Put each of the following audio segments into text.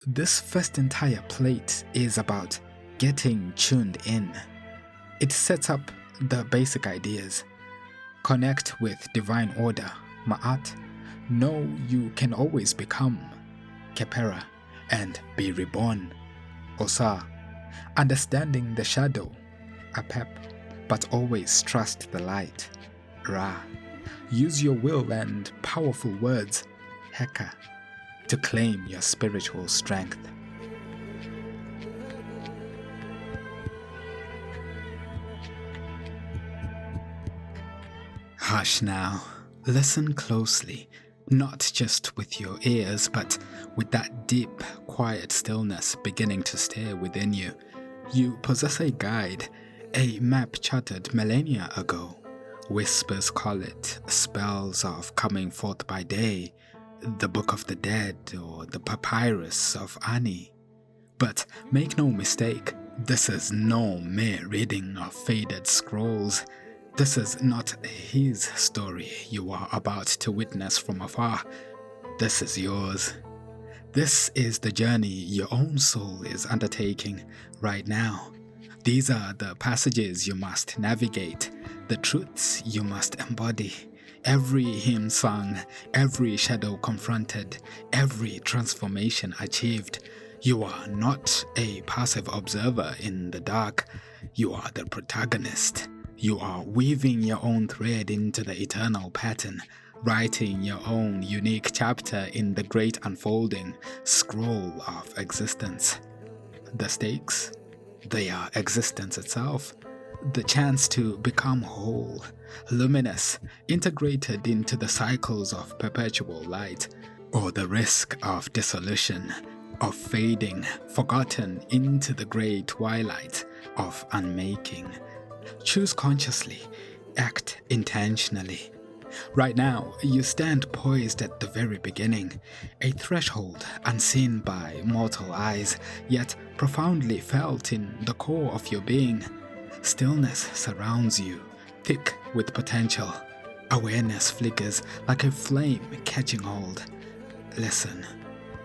This first entire plate is about getting tuned in. It sets up the basic ideas. Connect with divine order, Ma'at. Know you can always become, Kepera, and be reborn, Osa. Understanding the shadow, Apep, but always trust the light, Ra. Use your will and powerful words, Heka, to claim your spiritual strength. Hush now. Listen closely, not just with your ears, but with that deep, quiet stillness beginning to stir within you. You possess a guide, a map charted millennia ago. Whispers call it spells of coming forth by day, the Book of the Dead, or the Papyrus of Ani. But make no mistake, this is no mere reading of faded scrolls. This is not his story you are about to witness from afar. This is yours. This is the journey your own soul is undertaking right now. These are the passages you must navigate, the truths you must embody. Every hymn sung, every shadow confronted, every transformation achieved. You are not a passive observer in the dark. You are the protagonist. You are weaving your own thread into the eternal pattern, writing your own unique chapter in the great unfolding scroll of existence. The stakes? They are existence itself. The chance to become whole, luminous, integrated into the cycles of perpetual light, or the risk of dissolution, of fading, forgotten into the grey twilight of unmaking. Choose consciously, act intentionally. Right now, you stand poised at the very beginning, a threshold unseen by mortal eyes, yet profoundly felt in the core of your being. Stillness surrounds you, thick with potential. Awareness flickers like a flame catching hold. Listen,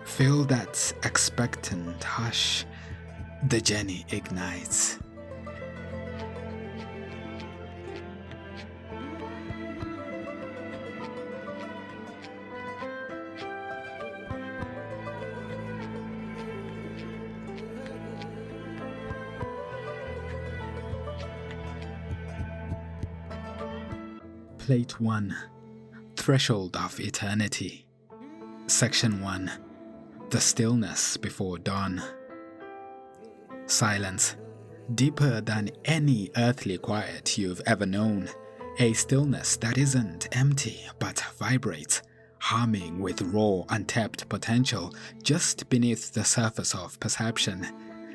feel that expectant hush. The journey ignites. Plate 1. Threshold of Eternity. Section 1. The Stillness Before Dawn. Silence. Deeper than any earthly quiet you've ever known. A stillness that isn't empty but vibrates, humming with raw, untapped potential just beneath the surface of perception.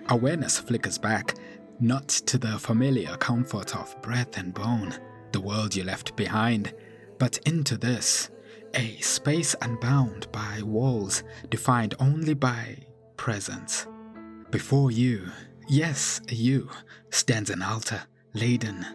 Awareness flickers back, not to the familiar comfort of breath and bone, the world you left behind, but into this, a space unbound by walls, defined only by presence. Before you, yes, you, stands an altar, laden,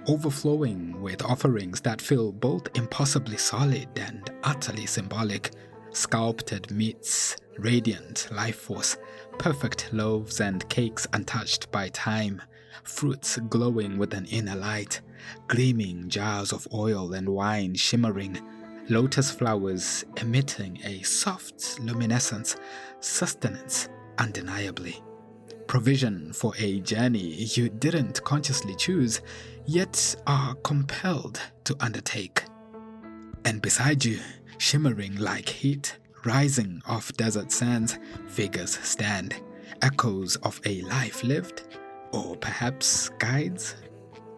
overflowing with offerings that feel both impossibly solid and utterly symbolic. Sculpted meats, radiant life force, perfect loaves and cakes untouched by time, fruits glowing with an inner light, gleaming jars of oil and wine shimmering, lotus flowers emitting a soft luminescence, sustenance undeniably. Provision for a journey you didn't consciously choose, yet are compelled to undertake. And beside you, shimmering like heat, rising off desert sands, figures stand, echoes of a life lived, or perhaps guides.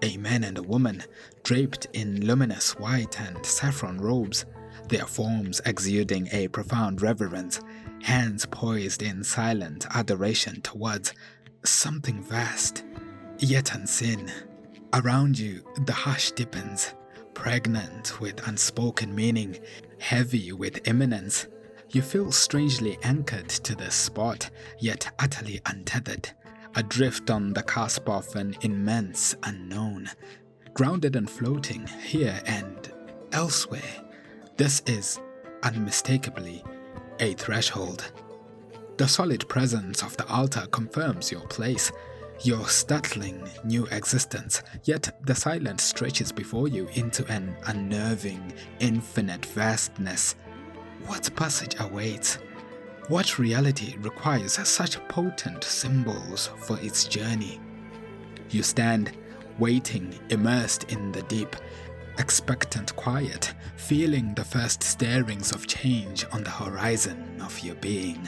A man and a woman, draped in luminous white and saffron robes, their forms exuding a profound reverence, hands poised in silent adoration towards something vast, yet unseen. Around you, the hush deepens, pregnant with unspoken meaning, heavy with imminence. You feel strangely anchored to this spot, yet utterly untethered, adrift on the cusp of an immense unknown, grounded and floating here and elsewhere. This is unmistakably a threshold. The solid presence of the altar confirms your place, your startling new existence, yet the silence stretches before you into an unnerving, infinite vastness. What passage awaits? What reality requires such potent symbols for its journey? You stand, waiting, immersed in the deep, expectant quiet, feeling the first stirrings of change on the horizon of your being.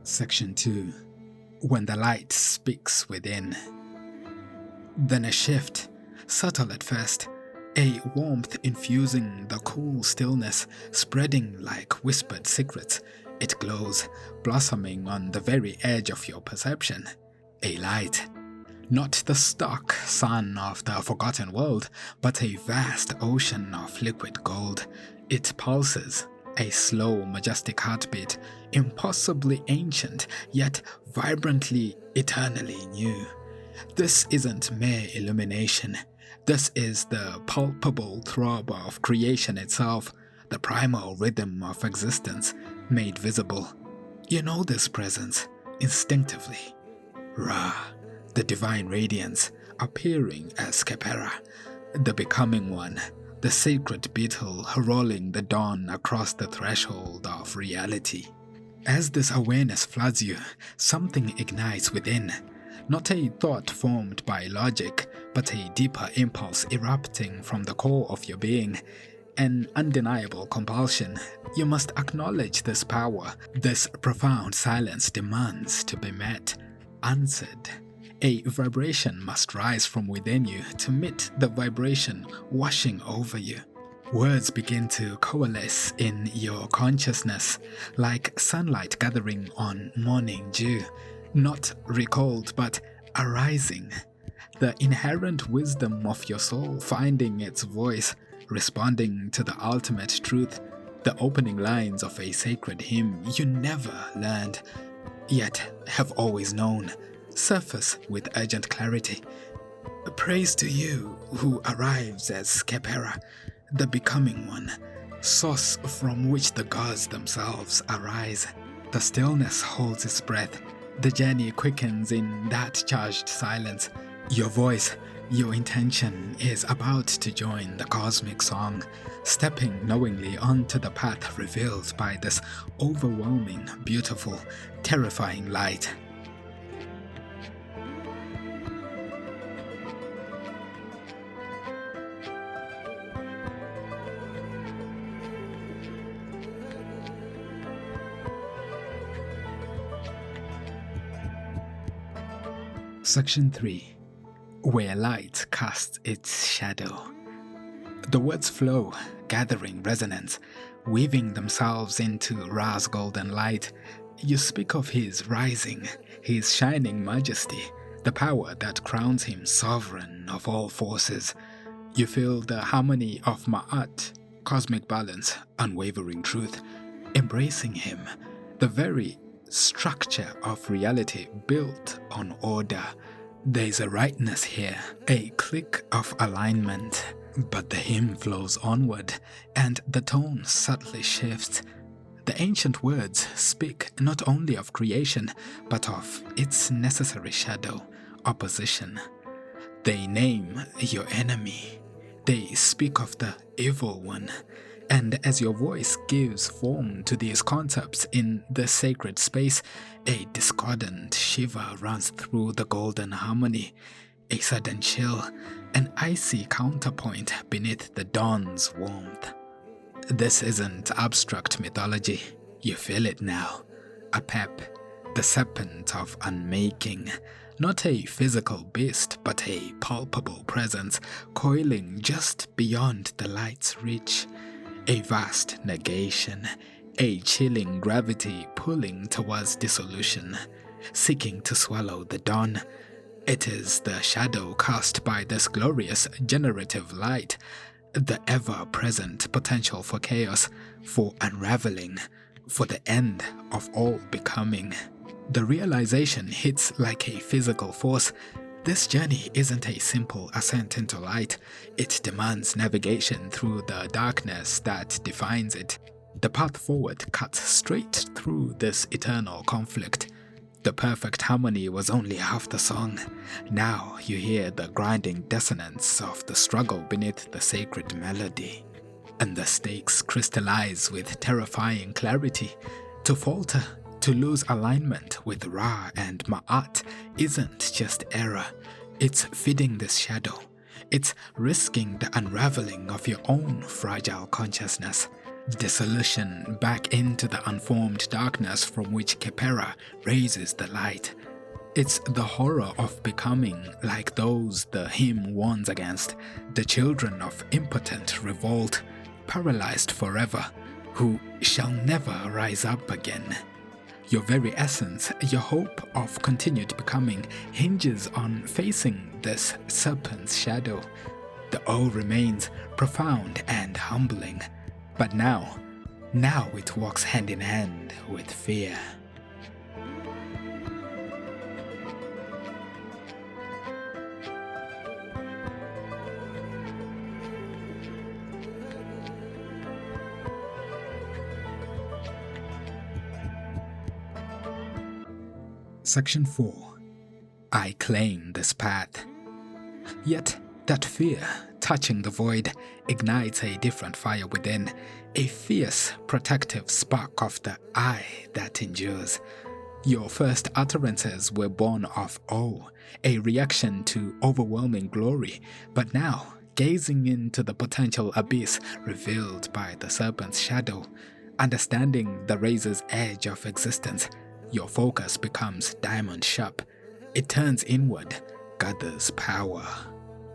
Section 2. When the light speaks within. Then a shift, subtle at first, a warmth infusing the cool stillness, spreading like whispered secrets. It glows, blossoming on the very edge of your perception. A light. Not the stark sun of the forgotten world, but a vast ocean of liquid gold. It pulses, a slow, majestic heartbeat, impossibly ancient, yet vibrantly, eternally new. This isn't mere illumination. This is the palpable throb of creation itself, the primal rhythm of existence, made visible. You know this presence, instinctively. Ra, the divine radiance, appearing as Khepera, the becoming one, the sacred beetle rolling the dawn across the threshold of reality. As this awareness floods you, something ignites within. Not a thought formed by logic, but a deeper impulse erupting from the core of your being. An undeniable compulsion. You must acknowledge this power. This profound silence demands to be met, answered. A vibration must rise from within you to meet the vibration washing over you. Words begin to coalesce in your consciousness, like sunlight gathering on morning dew, not recalled but arising. The inherent wisdom of your soul finding its voice, responding to the ultimate truth, the opening lines of a sacred hymn you never learned, yet have always known, surface with urgent clarity. Praise to you who arrives as Khepera, the becoming one, source from which the gods themselves arise. The stillness holds its breath. The journey quickens in that charged silence. Your voice, your intention is about to join the cosmic song, stepping knowingly onto the path revealed by this overwhelming, beautiful, terrifying light. Section 3. Where light casts its shadow. The words flow, gathering resonance, weaving themselves into Ra's golden light. You speak of his rising, his shining majesty, the power that crowns him sovereign of all forces. You feel the harmony of Ma'at, cosmic balance, unwavering truth, embracing him, the very structure of reality built on order. There's a rightness here, a click of alignment, but the hymn flows onward, and the tone subtly shifts. The ancient words speak not only of creation, but of its necessary shadow, opposition. They name your enemy. They speak of the evil one. And as your voice gives form to these concepts in the sacred space, a discordant shiver runs through the golden harmony, a sudden chill, an icy counterpoint beneath the dawn's warmth. This isn't abstract mythology. You feel it now. A pep, the serpent of unmaking, not a physical beast, but a palpable presence coiling just beyond the light's reach. A vast negation, a chilling gravity pulling towards dissolution, seeking to swallow the dawn. It is the shadow cast by this glorious generative light, the ever-present potential for chaos, for unraveling, for the end of all becoming. The realization hits like a physical force. This journey isn't a simple ascent into light. It demands navigation through the darkness that defines it. The path forward cuts straight through this eternal conflict. The perfect harmony was only half the song. Now you hear the grinding dissonance of the struggle beneath the sacred melody. And the stakes crystallize with terrifying clarity. To falter, to lose alignment with Ra and Ma'at isn't just error. It's feeding this shadow. It's risking the unraveling of your own fragile consciousness. Dissolution back into the unformed darkness from which Khepera raises the light. It's the horror of becoming like those the hymn warns against, the children of impotent revolt, paralyzed forever, who shall never rise up again. Your very essence, your hope of continued becoming, hinges on facing this serpent's shadow. The awe remains profound and humbling. But now it walks hand in hand with fear. Section 4. I claim this path. Yet that fear, touching the void, ignites a different fire within, a fierce, protective spark of the I that endures. Your first utterances were born of awe, a reaction to overwhelming glory, but now, gazing into the potential abyss revealed by the serpent's shadow, understanding the razor's edge of existence, your focus becomes diamond sharp. It turns inward, gathers power.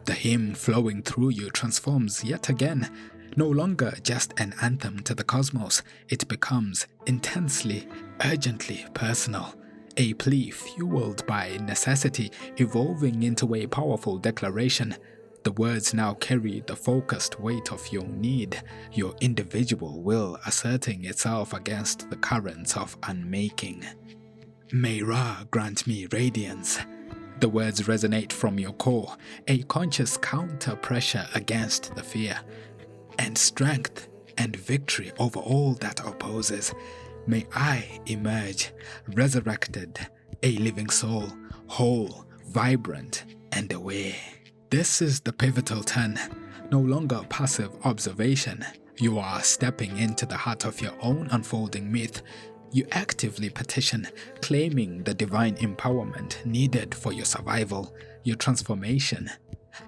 The hymn flowing through you transforms yet again. No longer just an anthem to the cosmos, it becomes intensely, urgently personal. A plea fueled by necessity, evolving into a powerful declaration. The words now carry the focused weight of your need, your individual will asserting itself against the currents of unmaking. May Ra grant me radiance. The words resonate from your core, a conscious counter-pressure against the fear, and strength and victory over all that opposes. May I emerge, resurrected, a living soul, whole, vibrant, and aware. This is the pivotal turn, no longer passive observation. You are stepping into the heart of your own unfolding myth. You actively petition, claiming the divine empowerment needed for your survival, your transformation.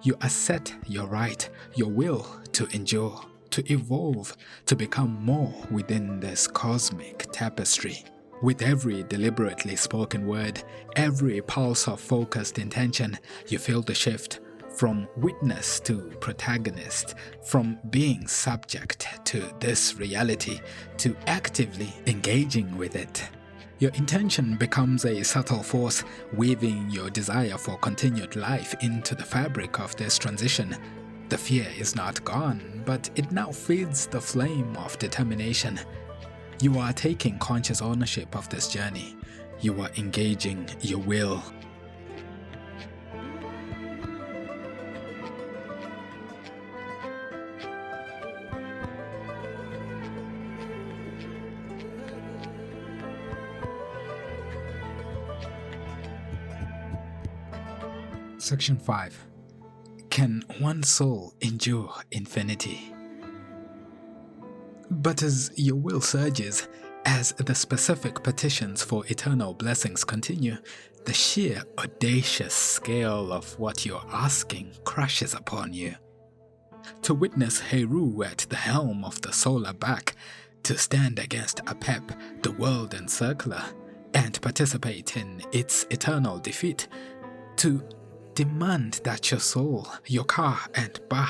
You assert your right, your will to endure, to evolve, to become more within this cosmic tapestry. With every deliberately spoken word, every pulse of focused intention, you feel the shift from witness to protagonist, from being subject to this reality to actively engaging with it. Your intention becomes a subtle force, weaving your desire for continued life into the fabric of this transition. The fear is not gone, but it now feeds the flame of determination. You are taking conscious ownership of this journey. You are engaging your will. Section 5. Can one soul endure infinity? But as your will surges, as the specific petitions for eternal blessings continue, the sheer audacious scale of what you're asking crashes upon you. To witness Heru at the helm of the solar back, to stand against Apep, the world encircler, and participate in its eternal defeat, to demand that your soul, your Ka and Ba,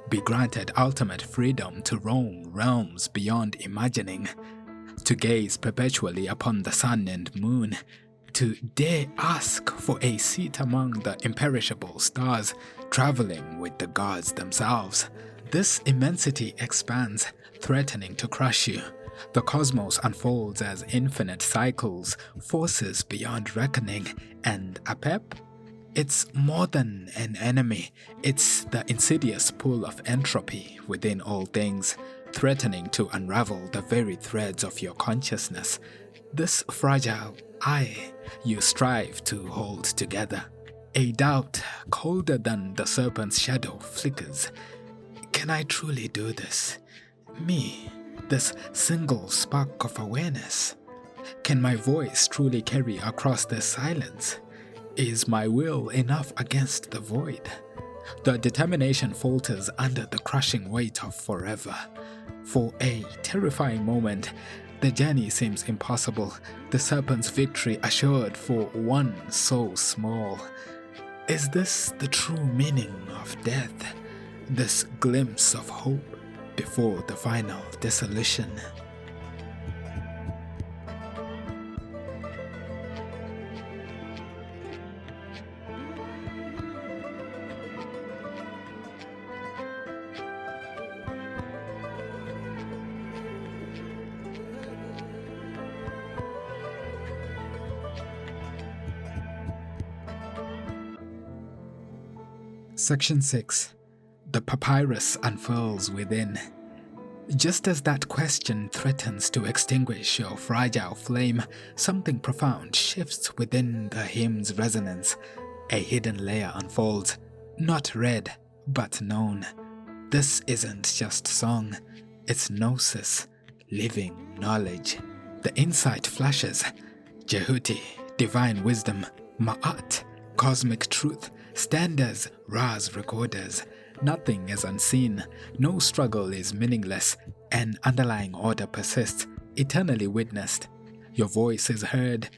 be granted ultimate freedom to roam realms beyond imagining, to gaze perpetually upon the sun and moon, to dare ask for a seat among the imperishable stars, traveling with the gods themselves. This immensity expands, threatening to crush you. The cosmos unfolds as infinite cycles, forces beyond reckoning, and Apep? It's more than an enemy. It's the insidious pull of entropy within all things, threatening to unravel the very threads of your consciousness. This fragile I you strive to hold together. A doubt colder than the serpent's shadow flickers. Can I truly do this? Me, this single spark of awareness? Can my voice truly carry across this silence? Is my will enough against the void? The determination falters under the crushing weight of forever. For a terrifying moment, the journey seems impossible, the serpent's victory assured for one so small. Is this the true meaning of death? This glimpse of hope before the final dissolution? Section 6. The Papyrus Unfurls Within. Just as that question threatens to extinguish your fragile flame, something profound shifts within the hymn's resonance. A hidden layer unfolds, not read, but known. This isn't just song, it's gnosis, living knowledge. The insight flashes. Jehuti, divine wisdom. Ma'at, cosmic truth. Stand as Ra's recorders. Nothing is unseen, no struggle is meaningless, an underlying order persists, eternally witnessed. Your voice is heard,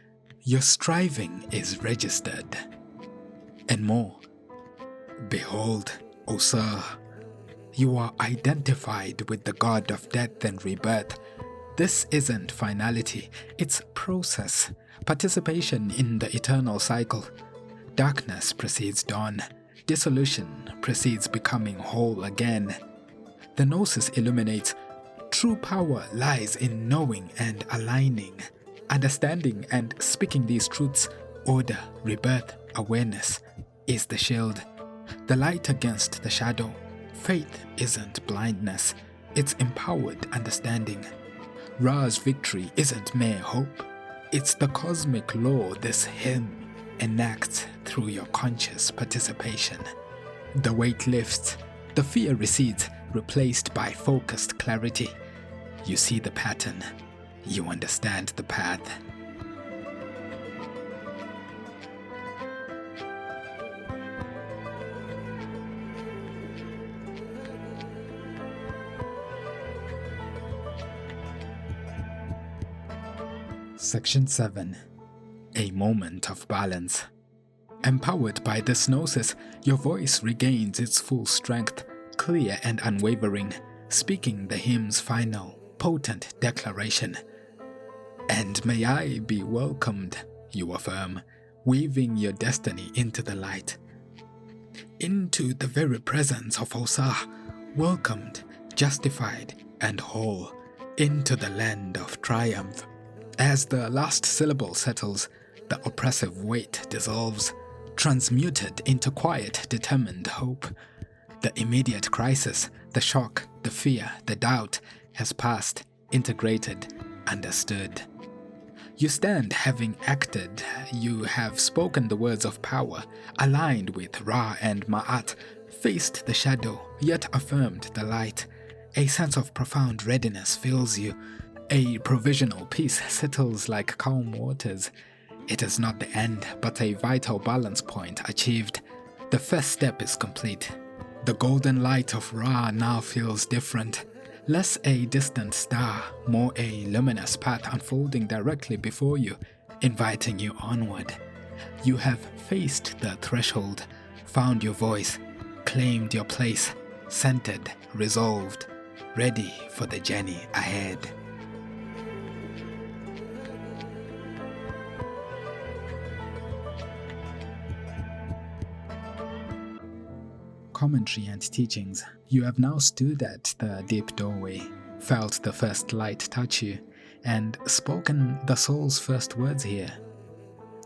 your striving is registered. And more. Behold, O Sir, you are identified with the god of death and rebirth. This isn't finality, it's process, participation in the eternal cycle. Darkness precedes dawn. Dissolution precedes becoming whole again. The gnosis illuminates. True power lies in knowing and aligning, understanding and speaking these truths. Order, rebirth, awareness is the shield. The light against the shadow. Faith isn't blindness, it's empowered understanding. Ra's victory isn't mere hope, it's the cosmic law this hymn enacts through your conscious participation. The weight lifts, the fear recedes, replaced by focused clarity. You see the pattern, you understand the path. Section 7. A moment of balance. Empowered by this gnosis, your voice regains its full strength, clear and unwavering, speaking the hymn's final, potent declaration. And may I be welcomed, you affirm, weaving your destiny into the light. Into the very presence of Osa, welcomed, justified, and whole, into the land of triumph. As the last syllable settles, the oppressive weight dissolves, transmuted into quiet, determined hope. The immediate crisis, the shock, the fear, the doubt has passed, integrated, understood. You stand having acted, you have spoken the words of power, aligned with Ra and Ma'at, faced the shadow, yet affirmed the light. A sense of profound readiness fills you. A provisional peace settles like calm waters. It is not the end, but a vital balance point achieved. The first step is complete. The golden light of Ra now feels different. Less a distant star, more a luminous path unfolding directly before you, inviting you onward. You have faced the threshold, found your voice, claimed your place, centered, resolved, ready for the journey ahead. Commentary and teachings. You have now stood at the deep doorway. felt the first light touch you, and spoken the soul's first words here.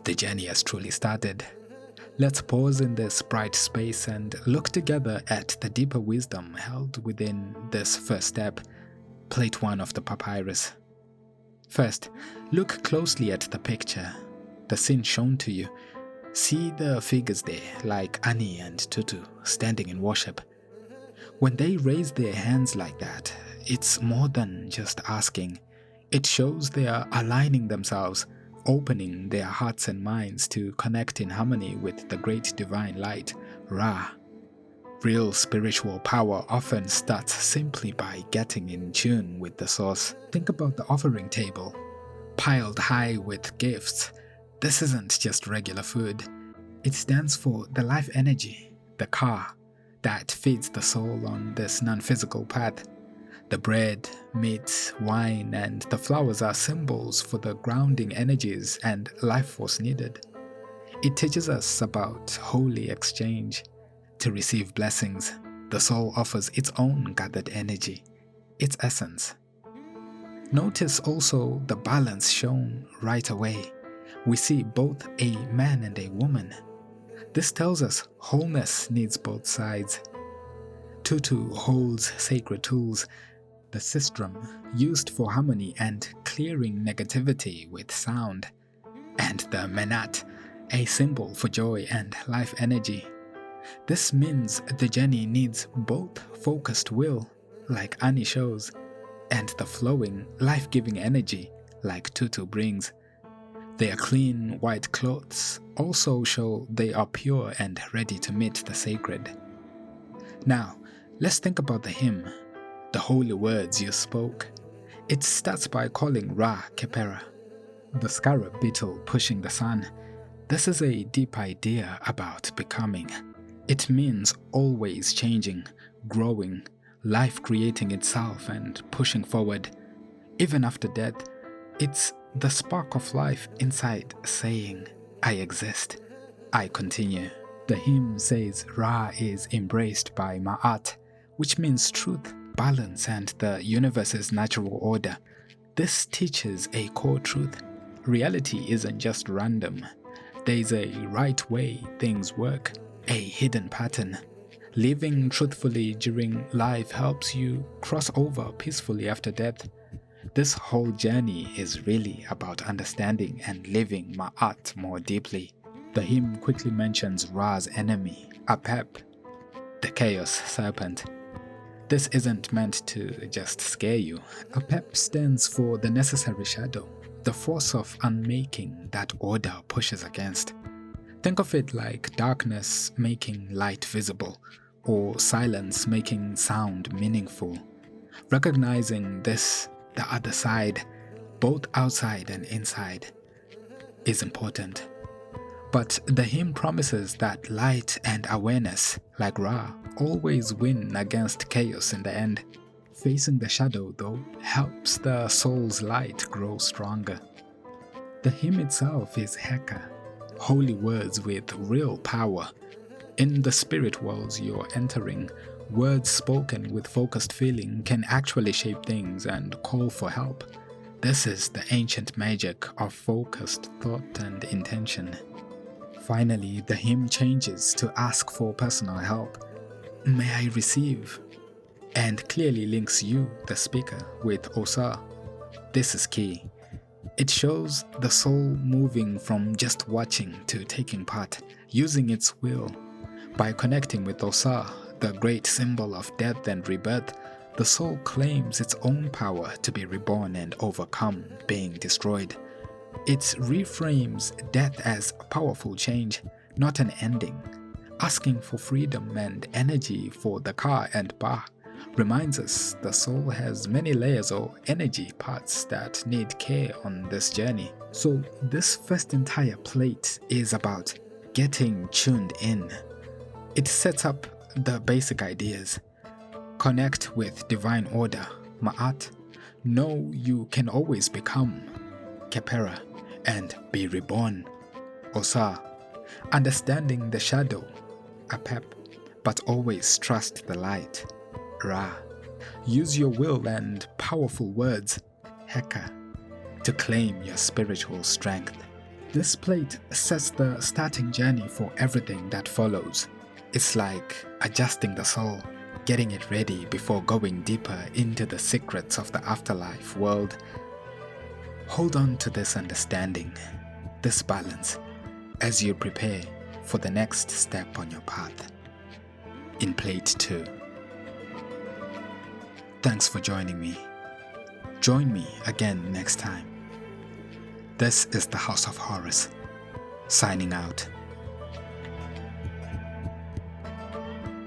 The journey has truly started. Let's pause in this bright space and look together at the deeper wisdom held within this first step, plate 1 of the papyrus. First, look closely at the picture, the scene shown to you. See the figures there, like Ani and Tutu, standing in worship. When they raise their hands like that, it's more than just asking. It shows they are aligning themselves, opening their hearts and minds to connect in harmony with the great divine light, Ra. Real spiritual power often starts simply by getting in tune with the source. Think about the offering table, piled high with gifts. This isn't just regular food. It stands for the life energy, the car, that feeds the soul on this non-physical path. The bread, meat, wine, and the flowers are symbols for the grounding energies and life force needed. It teaches us about holy exchange. To receive blessings, the soul offers its own gathered energy, its essence. Notice also the balance shown right away. We see both a man and a woman. This tells us wholeness needs both sides. Tutu holds sacred tools, the sistrum used for harmony and clearing negativity with sound, and the menat, a symbol for joy and life energy. This means the journey needs both focused will, like Ani shows, and the flowing, life-giving energy, like Tutu brings. Their clean, white clothes also show they are pure and ready to meet the sacred. Now, let's think about the hymn, the holy words you spoke. It starts by calling Ra Khepera, the scarab beetle pushing the sun. This is a deep idea about becoming. It means always changing, growing, life creating itself and pushing forward. Even after death, it's the spark of life inside saying, I exist, I continue. The hymn says Ra is embraced by Ma'at, which means truth, balance, and the universe's natural order. This teaches a core truth. Reality isn't just random. There's a right way things work, a hidden pattern. Living truthfully during life helps you cross over peacefully after death. This whole journey is really about understanding and living Ma'at more deeply. The hymn quickly mentions Ra's enemy, Apep, the chaos serpent. This isn't meant to just scare you. Apep stands for the necessary shadow, the force of unmaking that order pushes against. Think of it like darkness making light visible, or silence making sound meaningful. Recognizing this, the other side, both outside and inside, is important. But the hymn promises that light and awareness, like Ra, always win against chaos in the end. Facing the shadow, though, helps the soul's light grow stronger. The hymn itself is Heka, holy words with real power. In the spirit worlds you're entering, words spoken with focused feeling can actually shape things and call for help. This is the ancient magic of focused thought and intention. Finally, the hymn changes to ask for personal help. May I receive? And clearly links you, the speaker, with Osa. This is key. It shows the soul moving from just watching to taking part, using its will. By connecting with Osa, the great symbol of death and rebirth, the soul claims its own power to be reborn and overcome being destroyed. It reframes death as powerful change, not an ending. Asking for freedom and energy for the Ka and Ba reminds us the soul has many layers or energy parts that need care on this journey. So this first entire plate is about getting tuned in. It sets up the basic ideas. Connect with divine order, Ma'at. Know you can always become, Khepera, and be reborn, Osa. Understanding the shadow, Apep, but always trust the light, Ra. Use your will and power powerful words, Heka, to claim your spiritual strength. This plate sets the starting journey for everything that follows. It's like adjusting the soul, getting it ready before going deeper into the secrets of the afterlife world. Hold on to this understanding, this balance, as you prepare for the next step on your path. In Plate 2. Thanks for joining me. Join me again next time. This is the House of Horrors, signing out.